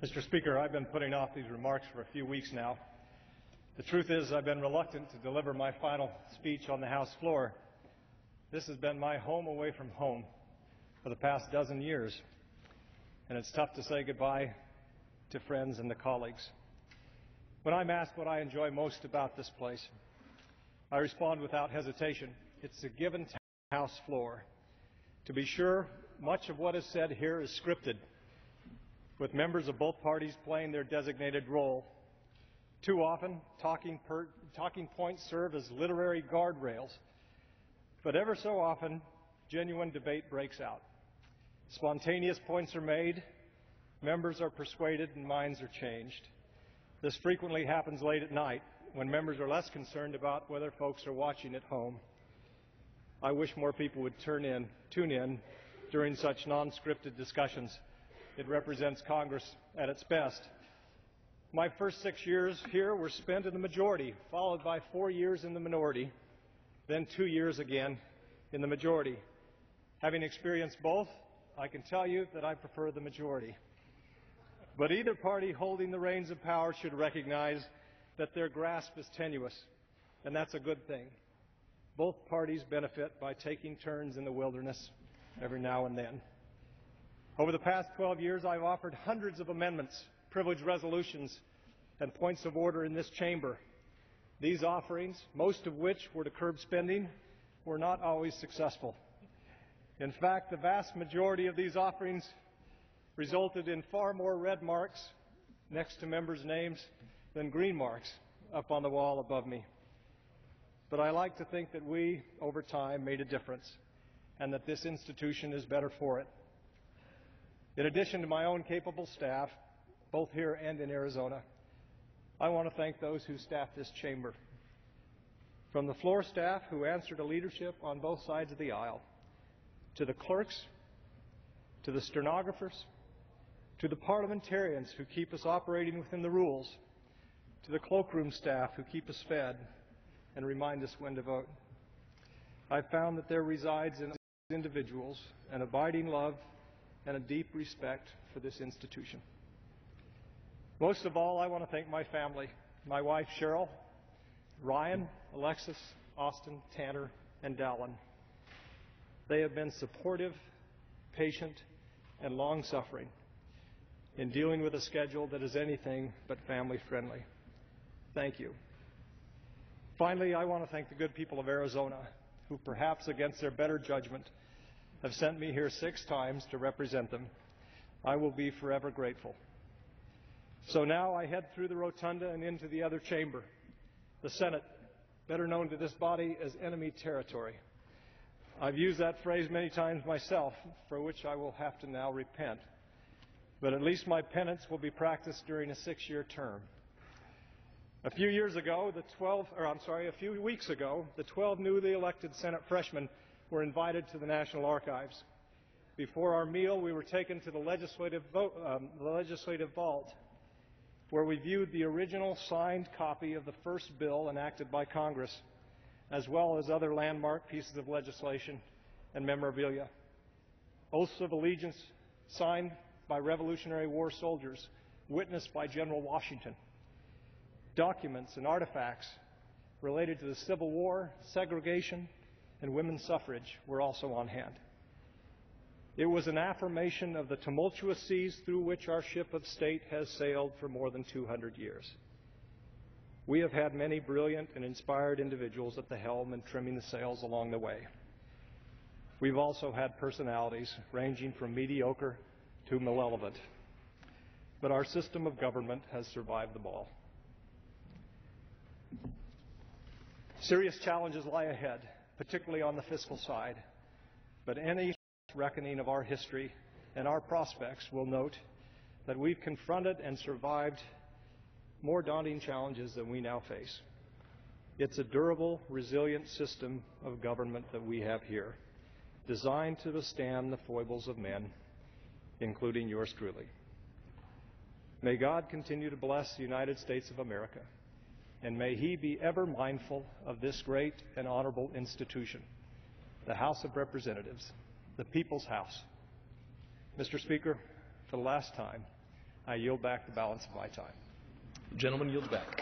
Mr. Speaker, I've been putting off these remarks for a few weeks now. The truth is, I've been reluctant to deliver my final speech on the House floor. This has been my home away from home for the past dozen years, and it's tough to say goodbye to friends and the colleagues. When I'm asked what I enjoy most about this place, I respond without hesitation. It's a given House floor. To be sure, much of what is said here is scripted, with members of both parties playing their designated role. Too often, talking points serve as literary guardrails, but ever so often, genuine debate breaks out. Spontaneous points are made, members are persuaded, and minds are changed. This frequently happens late at night, when members are less concerned about whether folks are watching at home. I wish more people would tune in during such non-scripted discussions. It represents Congress at its best. My first 6 years here were spent in the majority, followed by 4 years in the minority, then 2 years again in the majority. Having experienced both, I can tell you that I prefer the majority. But either party holding the reins of power should recognize that their grasp is tenuous, and that's a good thing. Both parties benefit by taking turns in the wilderness every now and then. Over the past 12 years, I've offered hundreds of amendments, privilege resolutions, and points of order in this chamber. These offerings, most of which were to curb spending, were not always successful. In fact, the vast majority of these offerings resulted in far more red marks next to members' names than green marks up on the wall above me. But I like to think that we, over time, made a difference, and that this institution is better for it. In addition to my own capable staff, both here and in Arizona, I want to thank those who staff this chamber. From the floor staff who answer to leadership on both sides of the aisle, to the clerks, to the stenographers, to the parliamentarians who keep us operating within the rules, to the cloakroom staff who keep us fed and remind us when to vote. I've found that there resides in individuals an abiding love and a deep respect for this institution. Most of all, I want to thank my family, my wife Cheryl, Ryan, Alexis, Austin, Tanner, and Dallin. They have been supportive, patient, and long-suffering in dealing with a schedule that is anything but family-friendly. Thank you. Finally, I want to thank the good people of Arizona, who perhaps against their better judgment have sent me here 6 times to represent them. I will be forever grateful. So now I head through the rotunda and into the other chamber, the Senate, better known to this body as enemy territory. I've used that phrase many times myself, for which I will have to now repent. But at least my penance will be practiced during a 6-year term. A few weeks ago, the 12 newly elected Senate freshmen were invited to the National Archives. Before our meal, we were taken to the legislative vault, where we viewed the original signed copy of the first bill enacted by Congress, as well as other landmark pieces of legislation and memorabilia. Oaths of allegiance signed by Revolutionary War soldiers, witnessed by General Washington. Documents and artifacts related to the Civil War, segregation, and women's suffrage were also on hand. It was an affirmation of the tumultuous seas through which our ship of state has sailed for more than 200 years. We have had many brilliant and inspired individuals at the helm and trimming the sails along the way. We've also had personalities ranging from mediocre to malevolent. But our system of government has survived them all. Serious challenges lie ahead, particularly on the fiscal side. But any reckoning of our history and our prospects will note that we've confronted and survived more daunting challenges than we now face. It's a durable, resilient system of government that we have here, designed to withstand the foibles of men, including yours truly. May God continue to bless the United States of America, and may He be ever mindful of this great and honorable institution, the House of Representatives, the People's House. Mr. Speaker, for the last time, I yield back the balance of my time. The gentleman yields back.